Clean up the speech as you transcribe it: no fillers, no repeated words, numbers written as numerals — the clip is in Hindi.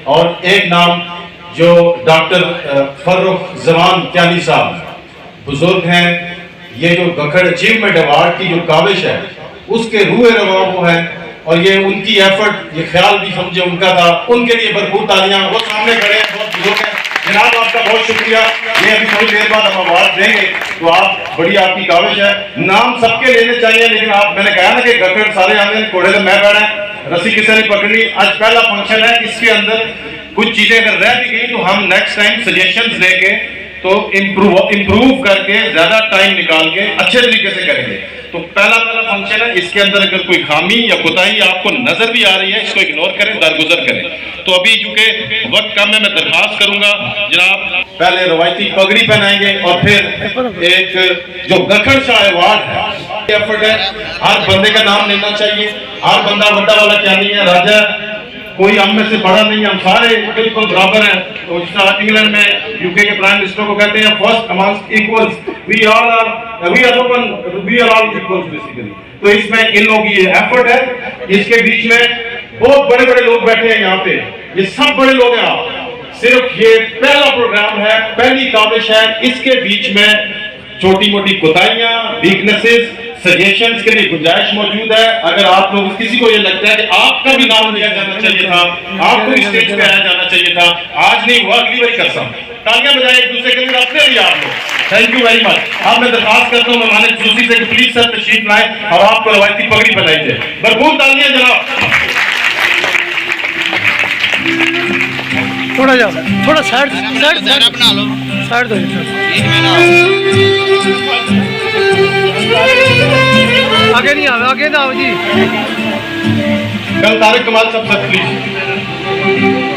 और एक नाम जो डॉक्टर फर्रुख जमान क्यानी साहब बुजुर्ग हैं। ये जो गखड़ अचीवमेंट अवार्ड की जो काविश है उसके रूए रवा वो है, और ये उनकी एफर्ट, ये ख्याल भी समझे उनका था। उनके लिए भरपूर तालियां। वो सामने खड़े हैं, बहुत बुजुर्ग हैं। जनाब आपका बहुत शुक्रिया। ये अभी थोड़ी देर बाद हम अवार्ड देंगे, तो आप बड़ी आपकी काविश है। नाम सबके लेने चाहिए, लेकिन आप, मैंने कहा ना कि गखड़ सारे आने घोड़े तो मैं बैठा है, रस्सी किसी ने पकड़नी। आज पहला फंक्शन है, इसके अंदर कुछ चीजें अगर रह भी गई तो हम नेक्स्ट टाइम सजेशंस लेके तो इम्प्रूव करके ज्यादा टाइम निकाल के अच्छे तरीके से करेंगे। तो पहला फंक्शन है, इसके अंदर अगर कोई खामी या कोताही आपको नजर भी आ रही है, इसको इग्नोर करें, दरगुजर करें। तो अभी चूंकि वक्त कम है, मैं दरखास्त करूंगा जनाब पहले रवायती पगड़ी पहनाएंगे और फिर एक जो गखड़ शाह अवार्ड है, एफर्ट है, हर बंदे का नाम लेना चाहिए। हर बंदा बड़ा वाला क्या नहीं है, राजा कोई हम में से बड़ा नहीं, हम सारे बिल्कुल बराबर हैं। तो इंग्लैंड में यूके के प्राइम मिनिस्टर को कहते हैं first amongst equals, we all equals basically. तो इसमें इन लोगों की एफर्ट है। इसके बीच में बहुत बड़े बड़े लोग बैठे हैं यहाँ पे, ये सब बड़े लोग हैं। आप सिर्फ ये पहला प्रोग्राम है, पहली काविश है, इसके बीच में छोटी मोटी कोताहियां, वीकनेसेस, सजेशंस के लिए गुंजाइश मौजूद है। अगर आप लोग किसी को ये लगता है कि आपका भी नाम लिया जाना चाहिए था, आपको भी स्टेज पे आया जाना चाहिए था, आज नहीं हुआ, अगली बार कर सकते। तालियां बजाएं एक दूसरे के लिए, अपने लिए आप लोग। Thank you very much. अब मैं दरखास्त करता हूँ मेहमान खुसूसी से कि प्लीज सर तशरीफ लाएं और आपको रवायती पगड़ी बनाई जाए। भरपूर तालियां जनाब। थोड़ा जाओ, थोड़ा साइड बना लो, साइड दो, आगे नहीं आओ, आगे ना आओ जी। कल तारिक कमाल साहब प्लीज।